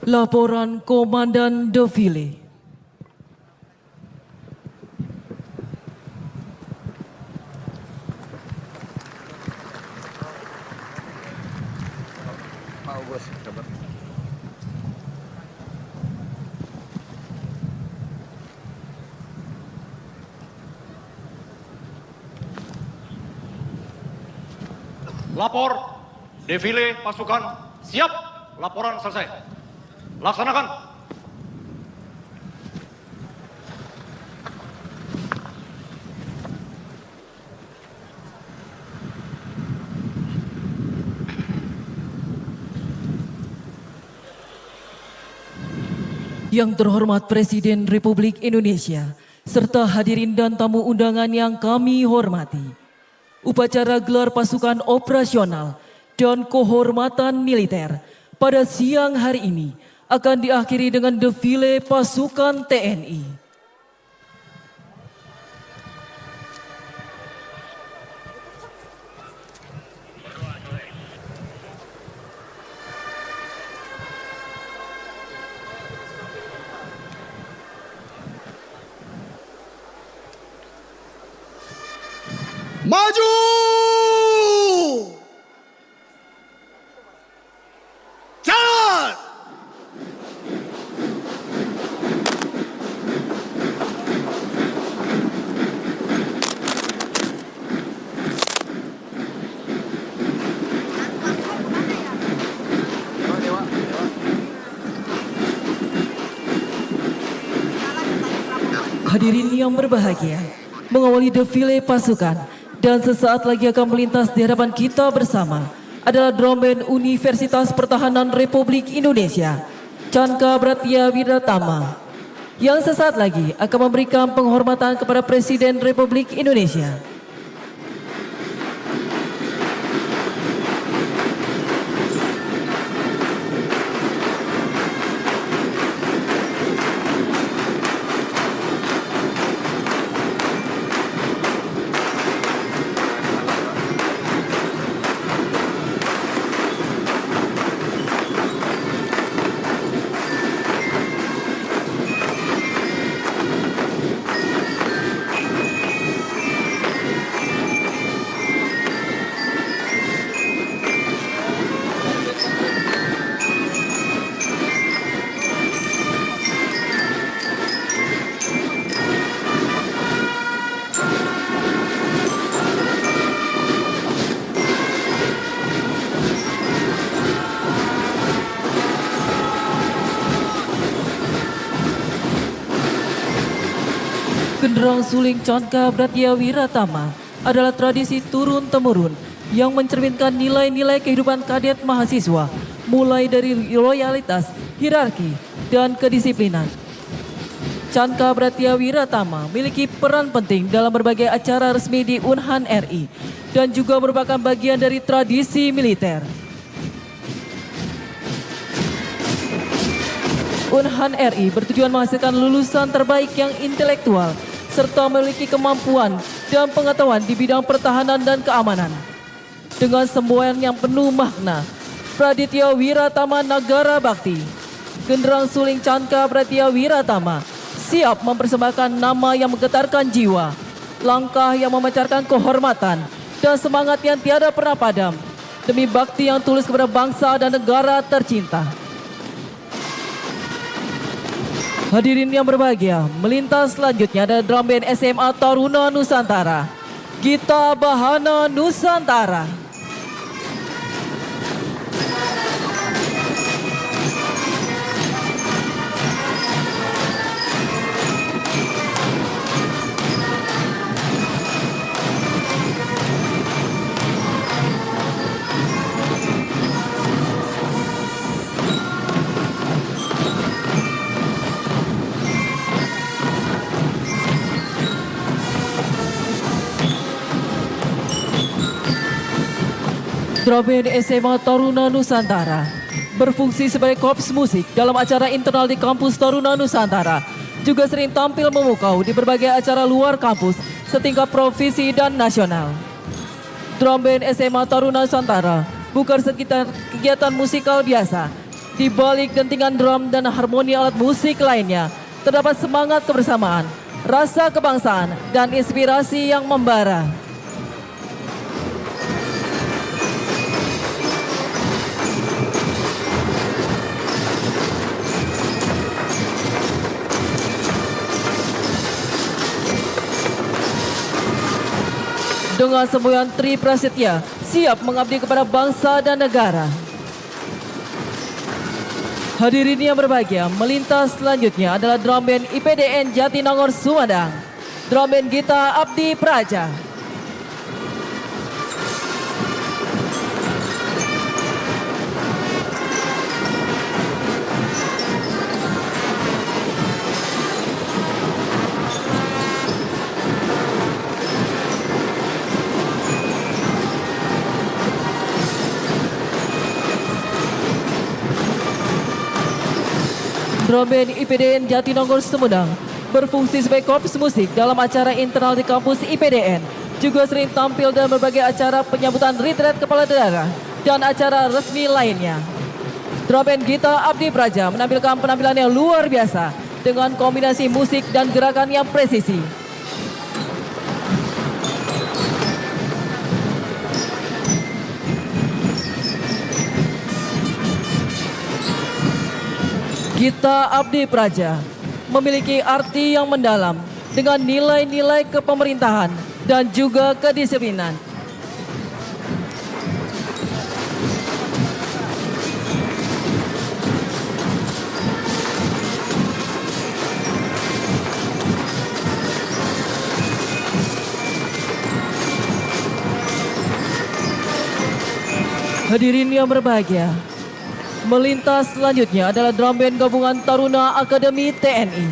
Laporan Komandan Defile. Mau bos, coba. Lapor, defile pasukan, siap, laporan selesai. Laksanakan. Yang terhormat Presiden Republik Indonesia, serta hadirin dan tamu undangan yang kami hormati. Upacara gelar pasukan operasional dan kehormatan militer pada siang hari ini akan diakhiri dengan defile pasukan TNI. Maju! Jalan! Hadirin yang berbahagia, mengawali defile pasukan dan sesaat lagi akan melintas di hadapan kita bersama adalah drum band Universitas Pertahanan Republik Indonesia, Canka Bratya Wiratama, yang sesaat lagi akan memberikan penghormatan kepada Presiden Republik Indonesia. Genderang suling Canka Bratya Wiratama adalah tradisi turun-temurun yang mencerminkan nilai-nilai kehidupan kadet mahasiswa, mulai dari loyalitas, hierarki, dan kedisiplinan. Canka Bratya Wiratama memiliki peran penting dalam berbagai acara resmi di Unhan RI dan juga merupakan bagian dari tradisi militer. Unhan RI bertujuan menghasilkan lulusan terbaik yang intelektual serta memiliki kemampuan dan pengetahuan di bidang pertahanan dan keamanan. Dengan semboyan yang penuh makna, Praditya Wiratama Nagara Bakti, Genderang Suling Canka Bratya Wiratama siap mempersembahkan nama yang menggetarkan jiwa, langkah yang memancarkan kehormatan, dan semangat yang tiada pernah padam, demi bakti yang tulus kepada bangsa dan negara tercinta. Hadirin yang berbahagia, melintas selanjutnya ada drum band SMA Taruna Nusantara, Gita Bahana Nusantara. Drum band SMA Taruna Nusantara berfungsi sebagai korps musik dalam acara internal di kampus Taruna Nusantara. Juga sering tampil memukau di berbagai acara luar kampus setingkat provinsi dan nasional. Drum band SMA Taruna Nusantara bukan sekitar kegiatan musikal biasa, Di balik dentingan drum dan harmoni alat musik lainnya, terdapat semangat kebersamaan, rasa kebangsaan, dan inspirasi yang membara. Dengan semboyan Tri Prasetya, siap mengabdi kepada bangsa dan negara. Hadirin yang berbahagia, melintas selanjutnya adalah drum band IPDN Jatinangor Sumedang. Drum band Gita Abdi Praja. Drum band IPDN Jatinangor Sumedang berfungsi sebagai korps musik dalam acara internal di kampus IPDN. Juga sering tampil dalam berbagai acara penyambutan retret kepala daerah dan acara resmi lainnya. Drum band Gita Abdi Praja menampilkan penampilan yang luar biasa dengan kombinasi musik dan gerakan yang presisi. Gita Abdi Praja memiliki arti yang mendalam dengan nilai-nilai kepemerintahan dan juga kedisiplinan. Hadirin yang berbahagia, melintas selanjutnya adalah drum band gabungan Taruna Akademi TNI.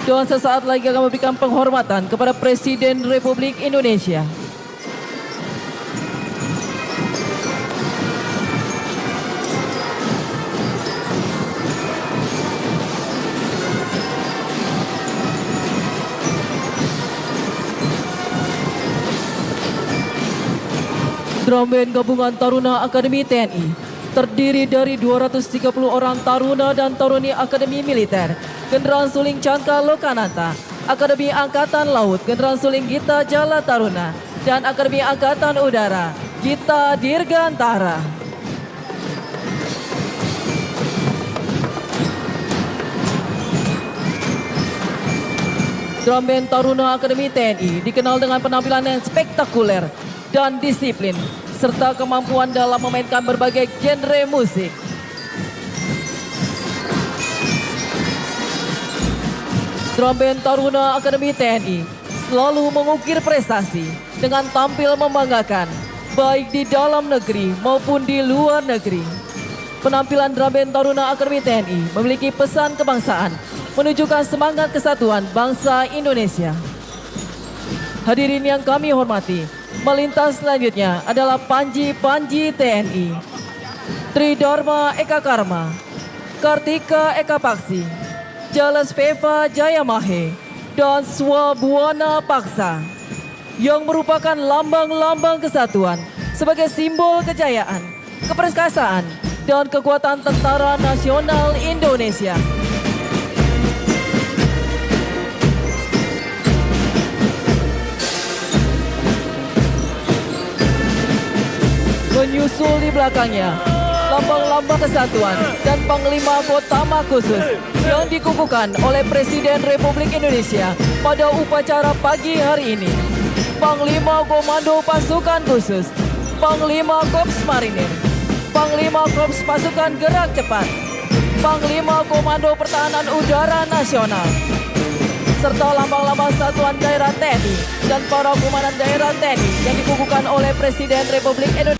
Dan sesaat lagi akan memberikan penghormatan kepada Presiden Republik Indonesia. Drum band gabungan Taruna Akademi TNI terdiri dari 230 orang taruna dan taruni Akademi Militer, Genderal Suling Cangka Lokananta, Akademi Angkatan Laut, Genderal Suling Gita Jala Taruna, dan Akademi Angkatan Udara, Gita Dirgantara. Drum band Taruna Akademi TNI dikenal dengan penampilan yang spektakuler dan disiplin, serta kemampuan dalam memainkan berbagai genre musik. Drum band Taruna Akademi TNI selalu mengukir prestasi dengan tampil membanggakan, baik di dalam negeri maupun di luar negeri. Penampilan drum band Taruna Akademi TNI memiliki pesan kebangsaan, menunjukkan semangat kesatuan bangsa Indonesia. Hadirin yang kami hormati, melintas selanjutnya adalah Panji TNI, Tridharma Eka Karma, Kartika Eka Paksi, Jalas Peva Jayamahe, dan Swabuana Paksa, yang merupakan lambang-lambang kesatuan sebagai simbol kejayaan, keperkasaan, dan kekuatan Tentara Nasional Indonesia. Menyusul di belakangnya, lambang-lambang kesatuan dan Panglima Kotama Khusus yang dikukuhkan oleh Presiden Republik Indonesia pada upacara pagi hari ini. Panglima Komando Pasukan Khusus, Panglima Korps Marinir, Panglima Korps Pasukan Gerak Cepat, Panglima Komando Pertahanan Udara Nasional, serta lambang-lambang satuan daerah TNI dan para komandan daerah TNI yang dikukuhkan oleh Presiden Republik Indonesia.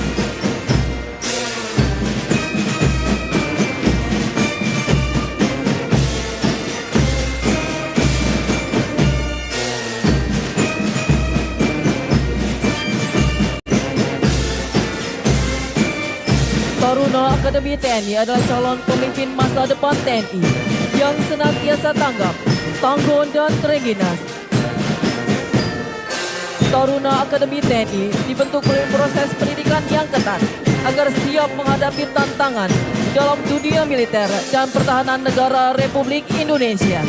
Taruna Akademi TNI adalah calon pemimpin masa depan TNI yang senantiasa tanggap, tangguh, dan terengginas. Taruna Akademi TNI dibentuk melalui proses pendidikan yang ketat agar siap menghadapi tantangan dalam dunia militer dan pertahanan negara Republik Indonesia.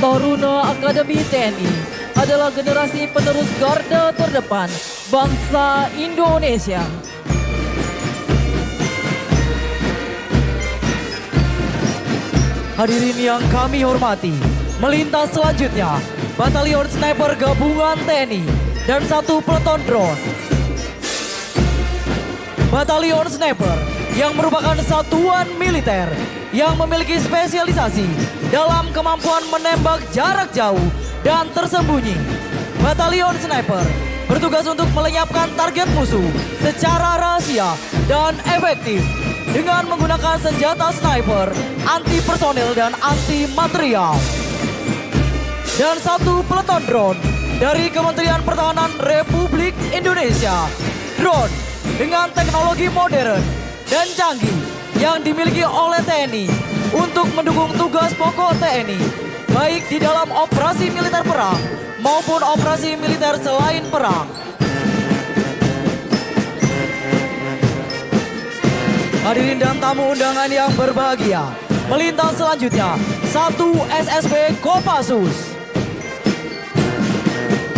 Taruna Akademi TNI adalah generasi penerus garda terdepan bangsa Indonesia. Hadirin yang kami hormati, melintas selanjutnya Batalion Sniper Gabungan TNI dan 1 peleton drone. Batalion Sniper yang merupakan satuan militer yang memiliki spesialisasi dalam kemampuan menembak jarak jauh dan tersembunyi. Batalion Sniper bertugas untuk melenyapkan target musuh secara rahasia dan efektif dengan menggunakan senjata sniper, anti personil dan anti material. Dan 1 peleton drone dari Kementerian Pertahanan Republik Indonesia. Drone dengan teknologi modern dan canggih yang dimiliki oleh TNI untuk mendukung tugas pokok TNI, baik di dalam operasi militer perang maupun operasi militer selain perang. Hadirin dan tamu undangan yang berbahagia, melintas selanjutnya 1 SSB Kopassus.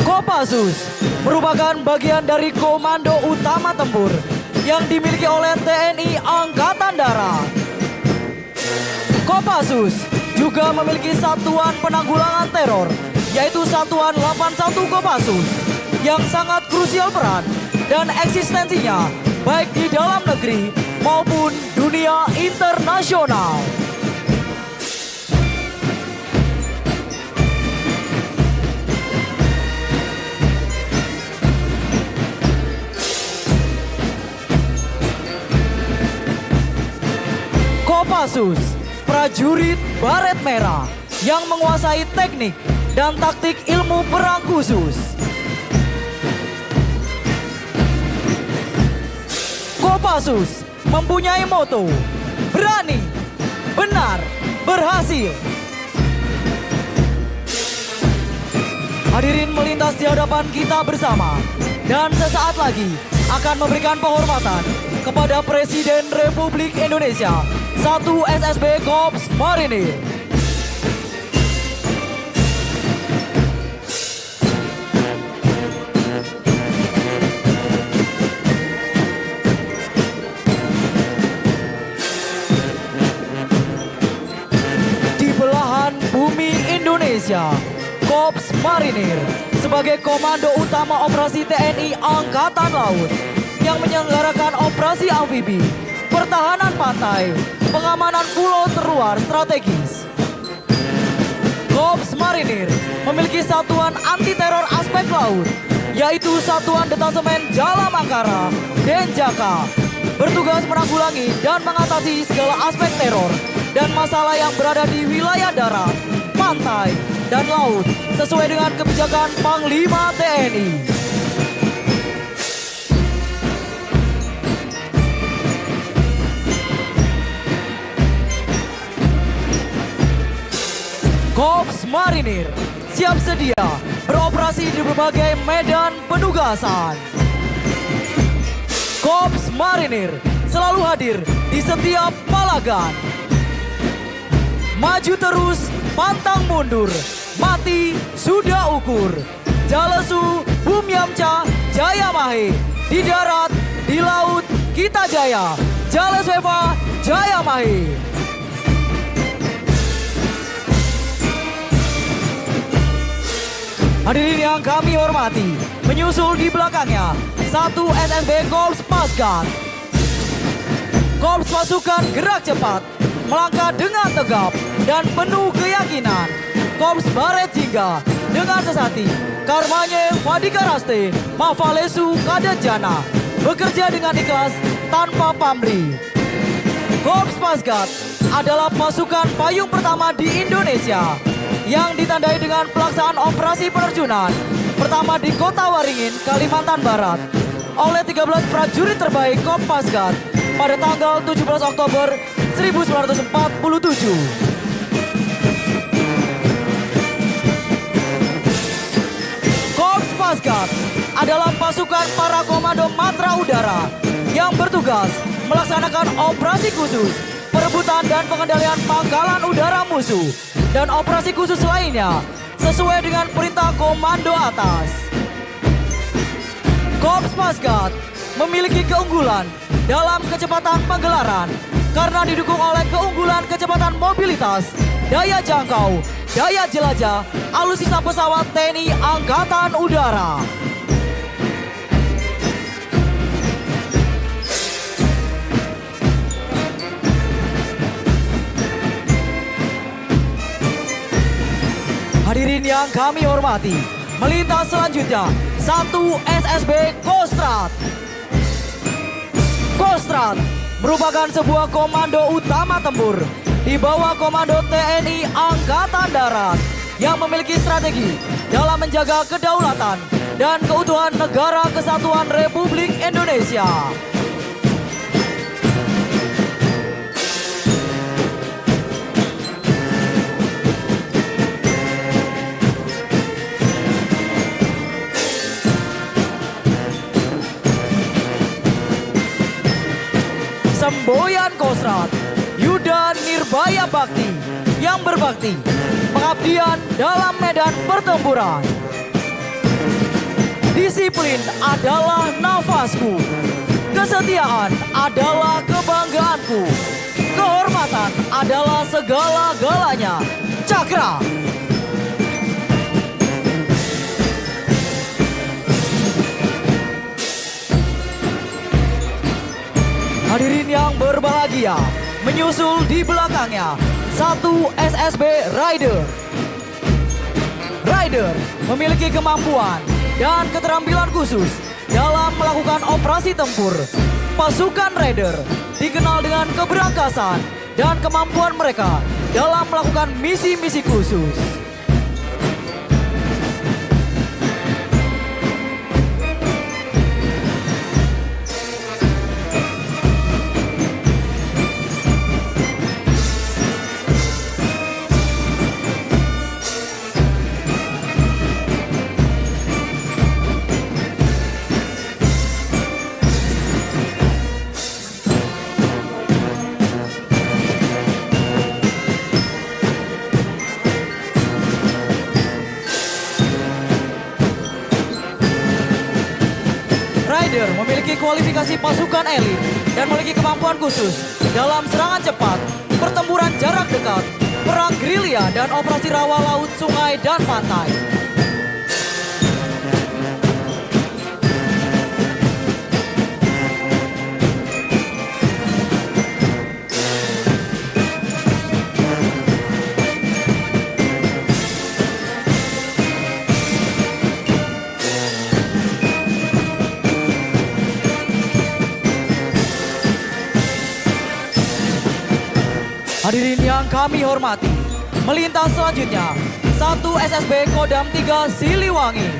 Kopassus merupakan bagian dari Komando Utama Tempur yang dimiliki oleh TNI Angkatan Darat. Kopassus juga memiliki satuan penanggulangan teror, yaitu Satuan 81 Kopassus, yang sangat krusial peran dan eksistensinya baik di dalam negeri maupun dunia internasional. Kopassus, prajurit baret merah yang menguasai teknik dan taktik ilmu perang khusus. Kopassus mempunyai moto, berani, benar, berhasil. Hadirin melintas di hadapan kita bersama dan sesaat lagi akan memberikan penghormatan kepada Presiden Republik Indonesia, 1 SSB Korps Marinir. Di belahan bumi Indonesia, Korps Marinir sebagai Komando Utama Operasi TNI Angkatan Laut yang menyelenggarakan operasi amfibi, pertahanan pantai, pengamanan pulau terluar strategis. Korps Marinir memiliki satuan anti teror aspek laut, yaitu Satuan Detasemen Jala Mangkara, Denjaka, bertugas menanggulangi dan mengatasi segala aspek teror dan masalah yang berada di wilayah darat, pantai, dan laut sesuai dengan kebijakan Panglima TNI. Korps Marinir siap sedia beroperasi di berbagai medan penugasan. Korps Marinir selalu hadir di setiap palagan. Maju terus, pantang mundur, mati sudah ukur. Jalesu, Bumyamca, Jaya Mahe. Di darat, di laut, kita jaya. Jalesweva, Jaya Mahe. Hadirin yang kami hormati, menyusul di belakangnya 1 SSB Korps Pasgat. Korps Pasukan Gerak Cepat, melangkah dengan tegap dan penuh keyakinan. Korps Baret Jingga dengan sesati, Karmanye Vadikaraste, Mafalesu Kadet Jana, bekerja dengan ikhlas tanpa pamrih. Korps Pasgat adalah pasukan payung pertama di Indonesia yang ditandai dengan pelaksanaan operasi penerjunan pertama di Kota Waringin, Kalimantan Barat oleh 13 prajurit terbaik Kopasgat pada tanggal 17 Oktober 1947. Korps Pasgat adalah pasukan para komando matra udara yang bertugas melaksanakan operasi khusus, perebutan dan pengendalian pangkalan udara musuh, dan operasi khusus lainnya sesuai dengan perintah komando atas. Korps Pasgat memiliki keunggulan dalam kecepatan penggelaran karena didukung oleh keunggulan kecepatan mobilitas, daya jangkau, daya jelajah, alutsista pesawat TNI Angkatan Udara. Hadirin yang kami hormati, melintas selanjutnya 1 SSB Kostrad. Kostrad merupakan sebuah komando utama tempur di bawah komando TNI Angkatan Darat yang memiliki strategi dalam menjaga kedaulatan dan keutuhan Negara Kesatuan Republik Indonesia. Semboyan Kostrad, Yuda Nirbaya Bakti yang berbakti, pengabdian dalam medan pertempuran. Disiplin adalah nafasku, kesetiaan adalah kebanggaanku, kehormatan adalah segala-galanya. Cakra. Hadirin yang berbahagia, menyusul di belakangnya 1 SSB Raider. Raider memiliki kemampuan dan keterampilan khusus dalam melakukan operasi tempur. Pasukan Raider dikenal dengan keberangkasan dan kemampuan mereka dalam melakukan misi-misi khusus. Raider memiliki kualifikasi pasukan elit dan memiliki kemampuan khusus dalam serangan cepat, pertempuran jarak dekat, perang gerilya, dan operasi rawa laut, sungai, dan pantai. Hadirin yang kami hormati, melintas selanjutnya 1 SSB Kodam 3 Siliwangi.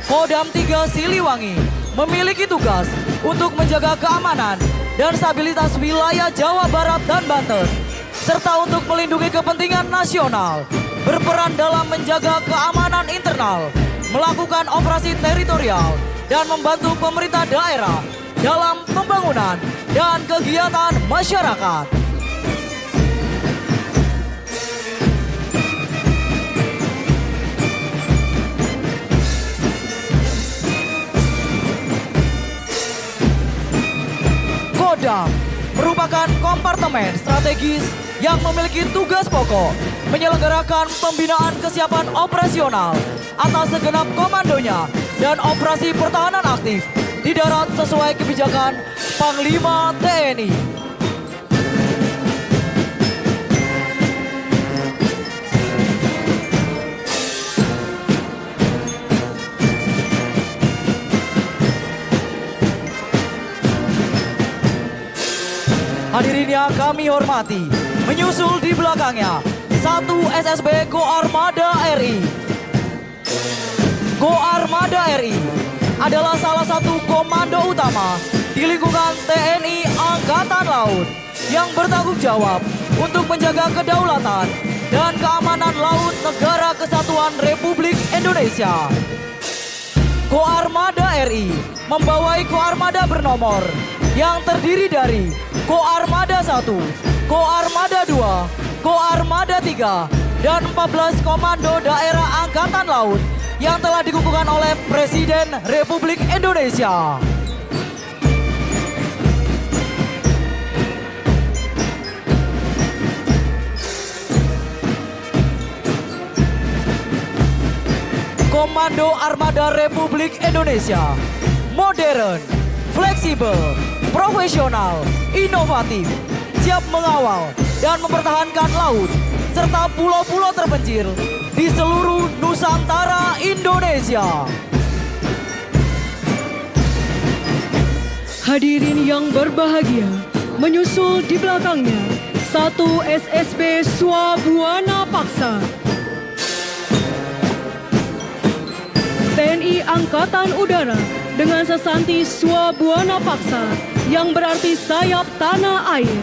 Kodam 3 Siliwangi memiliki tugas untuk menjaga keamanan dan stabilitas wilayah Jawa Barat dan Banten, serta untuk melindungi kepentingan nasional, berperan dalam menjaga keamanan internal, melakukan operasi teritorial, dan membantu pemerintah daerah dalam pembangunan dan kegiatan masyarakat. Kodam merupakan kompartemen strategis yang memiliki tugas pokok menyelenggarakan pembinaan kesiapan operasional atas segenap komandonya dan operasi pertahanan aktif di darat sesuai kebijakan Panglima TNI. Hadirin yang kami hormati, menyusul di belakangnya 1 SSB Go Armada RI. Go Armada RI adalah salah satu komando utama di lingkungan TNI Angkatan Laut yang bertanggung jawab untuk menjaga kedaulatan dan keamanan laut Negara Kesatuan Republik Indonesia. Go Armada RI membawai Go Armada bernomor yang terdiri dari Go Armada 1, Go Armada 2, Go Armada 3, dan 14 komando daerah Angkatan Laut yang telah dikukuhkan oleh Presiden Republik Indonesia. Komando Armada Republik Indonesia modern, fleksibel, profesional, inovatif, siap mengawal dan mempertahankan laut serta pulau-pulau terpencil di seluruh Nusantara Indonesia. Hadirin yang berbahagia, menyusul di belakangnya 1 SSB Swabuana Paksa. TNI Angkatan Udara dengan sesanti Swabuana Paksa yang berarti sayap tanah air.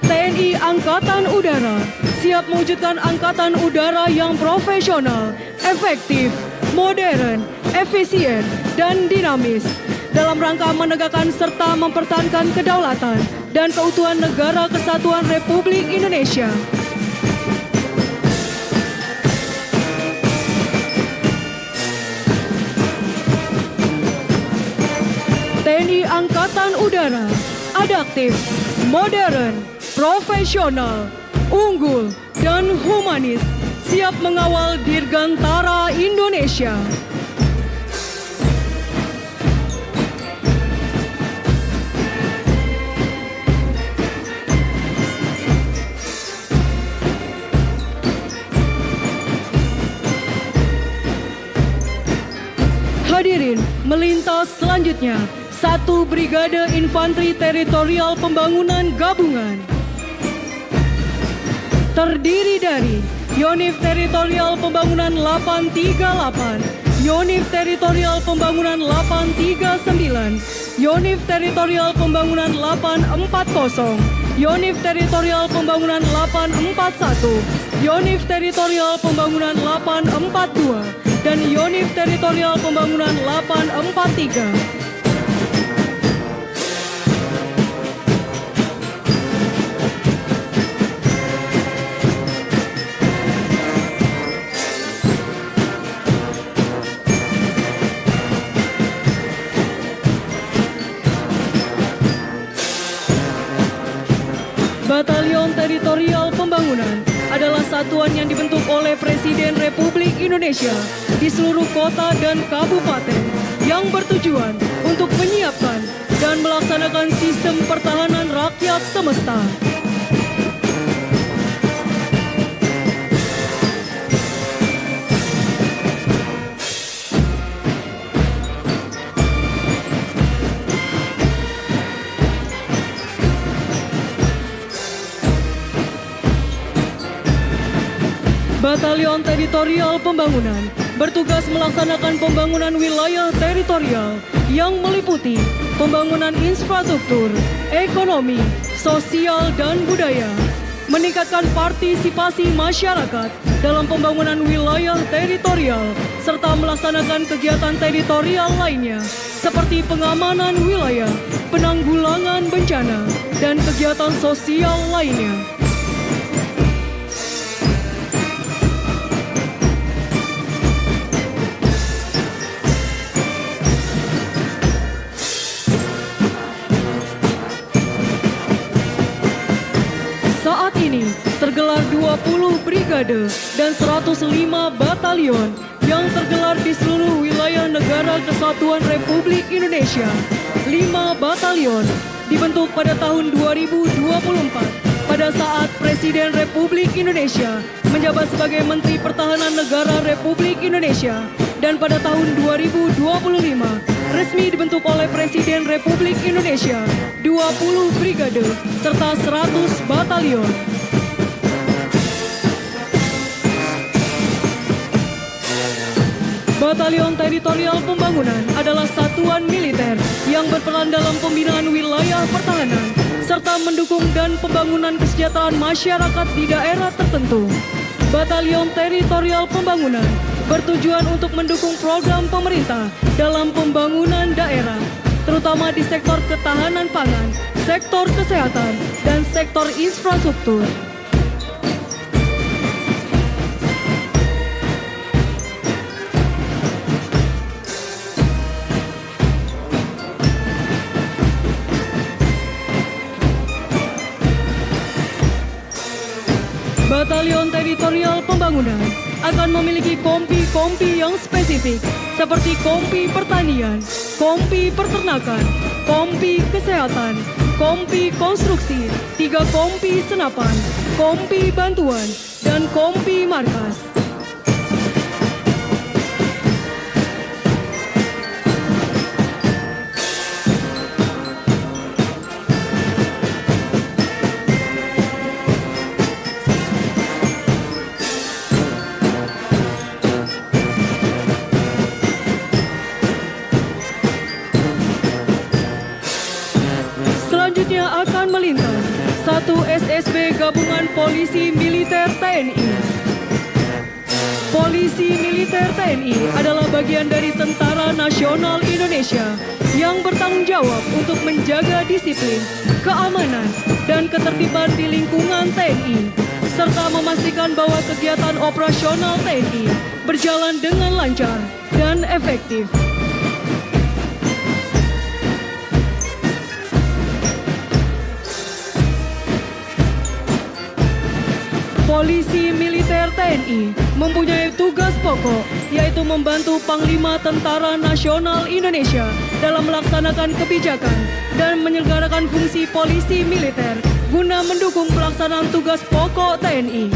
TNI Angkatan Udara siap mewujudkan angkatan udara yang profesional, efektif, modern, efisien, dan dinamis dalam rangka menegakkan serta mempertahankan kedaulatan dan keutuhan Negara Kesatuan Republik Indonesia. TNI Angkatan Udara adaptif, modern, profesional, unggul, dan humanis, siap mengawal Dirgantara Indonesia. Hadirin, melintas selanjutnya 1 Brigade Infanteri Teritorial Pembangunan Gabungan. Terdiri dari Yonif Teritorial Pembangunan 838, Yonif Teritorial Pembangunan 839, Yonif Teritorial Pembangunan 840, Yonif Teritorial Pembangunan 841, Yonif Teritorial Pembangunan 842, dan Yonif Teritorial Pembangunan 843. Batalion Teritorial Pembangunan adalah satuan yang dibentuk oleh Presiden Republik Indonesia di seluruh kota dan kabupaten yang bertujuan untuk menyiapkan dan melaksanakan sistem pertahanan rakyat semesta. Batalion Teritorial Pembangunan bertugas melaksanakan pembangunan wilayah teritorial yang meliputi pembangunan infrastruktur, ekonomi, sosial, dan budaya, meningkatkan partisipasi masyarakat dalam pembangunan wilayah teritorial, serta melaksanakan kegiatan teritorial lainnya seperti pengamanan wilayah, penanggulangan bencana, dan kegiatan sosial lainnya. Saat ini tergelar 20 brigade dan 105 batalion yang tergelar di seluruh wilayah Negara Kesatuan Republik Indonesia. 5 batalion dibentuk pada tahun 2024 pada saat Presiden Republik Indonesia menjabat sebagai Menteri Pertahanan Negara Republik Indonesia, dan pada tahun 2025 resmi dibentuk oleh Presiden Republik Indonesia, 20 brigade serta 100 batalion. Batalion Teritorial Pembangunan adalah satuan militer yang berperan dalam pembinaan wilayah pertahanan serta mendukung dan pembangunan kesejahteraan masyarakat di daerah tertentu. Batalion Teritorial Pembangunan bertujuan untuk mendukung program pemerintah dalam pembangunan daerah, terutama di sektor ketahanan pangan, sektor kesehatan, dan sektor infrastruktur. Batalion Teritorial Pembangunan akan memiliki kompi-kompi yang spesifik seperti kompi pertanian, kompi peternakan, kompi kesehatan, kompi konstruksi, 3 kompi senapan, kompi bantuan, dan kompi markas. Selanjutnya akan melintas 1 SSB Gabungan Polisi Militer TNI. Polisi Militer TNI adalah bagian dari Tentara Nasional Indonesia yang bertanggung jawab untuk menjaga disiplin, keamanan, dan ketertiban di lingkungan TNI, serta memastikan bahwa kegiatan operasional TNI berjalan dengan lancar dan efektif. Polisi Militer TNI mempunyai tugas pokok, yaitu membantu Panglima Tentara Nasional Indonesia dalam melaksanakan kebijakan dan menyelenggarakan fungsi polisi militer guna mendukung pelaksanaan tugas pokok TNI.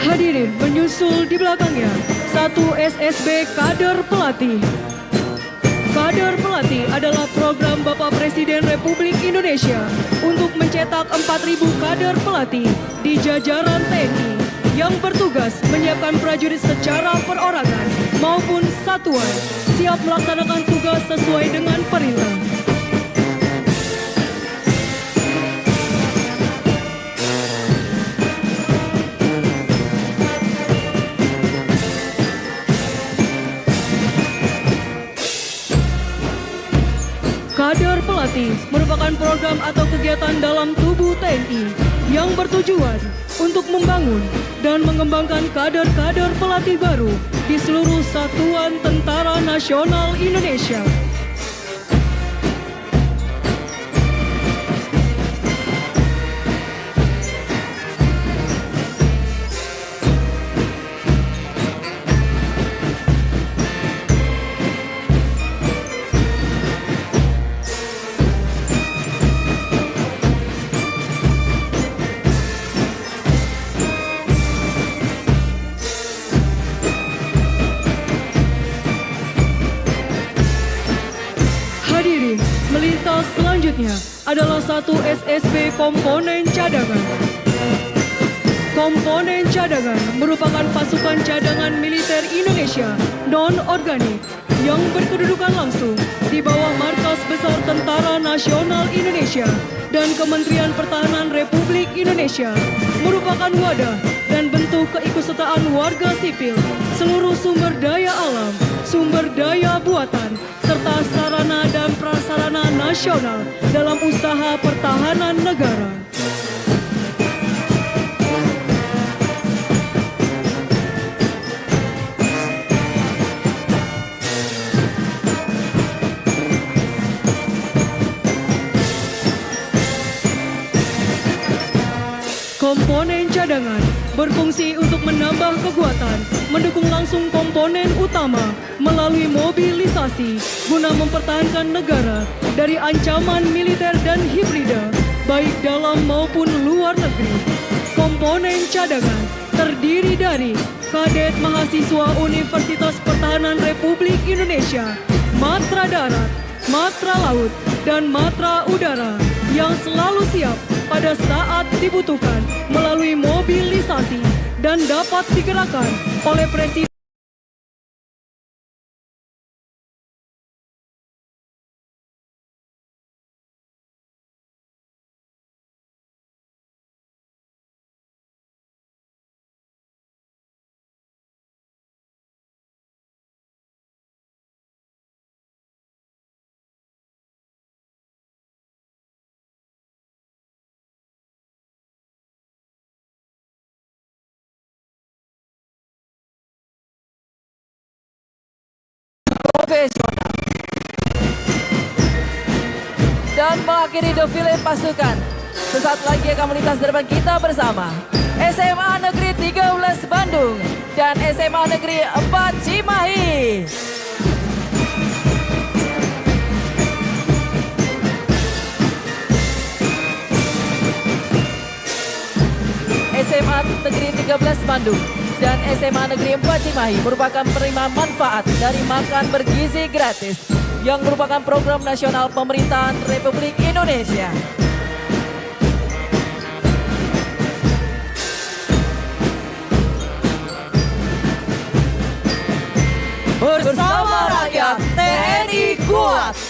Hadirin, menyusul di belakangnya 1 SSB Kader Pelatih. Kader Pelatih adalah program Bapak Presiden Republik Indonesia untuk mencetak 4.000 kader pelatih di jajaran TNI yang bertugas menyiapkan prajurit secara perorangan maupun satuan siap melaksanakan tugas sesuai dengan perintah. Kader Pelatih merupakan program atau kegiatan dalam tubuh TNI yang bertujuan untuk membangun dan mengembangkan kader-kader pelatih baru di seluruh satuan Tentara Nasional Indonesia. Hadirin, melintas selanjutnya adalah 1 SSB Komponen Cadangan. Komponen Cadangan merupakan pasukan cadangan militer Indonesia non-organik yang berkedudukan langsung di bawah Markas Besar Tentara Nasional Indonesia dan Kementerian Pertahanan Republik Indonesia, merupakan wadah dan bentuk keikutsertaan warga sipil, seluruh sumber daya alam, sumber daya buatan, serta sarana dan prasarana nasional dalam usaha pertahanan negara. berfungsi untuk menambah kekuatan, mendukung langsung komponen utama melalui mobilisasi guna mempertahankan negara dari ancaman militer dan hibrida, baik dalam maupun luar negeri. Komponen cadangan terdiri dari kadet mahasiswa Universitas Pertahanan Republik Indonesia, Matra Darat, Matra Laut, dan Matra Udara yang selalu siap pada saat dibutuhkan melalui mobilisasi dan dapat digerakkan oleh Presiden. Profesional. Dan mengakhiri defile pasukan, sesaat lagi akan melintas depan kita bersama SMA Negeri 13 Bandung dan SMA Negeri 4 Cimahi. SMA Negeri 13 Bandung dan SMA Negeri 4 Cimahi merupakan penerima manfaat dari makan bergizi gratis yang merupakan program nasional pemerintahan Republik Indonesia. Bersama rakyat TNI kuat.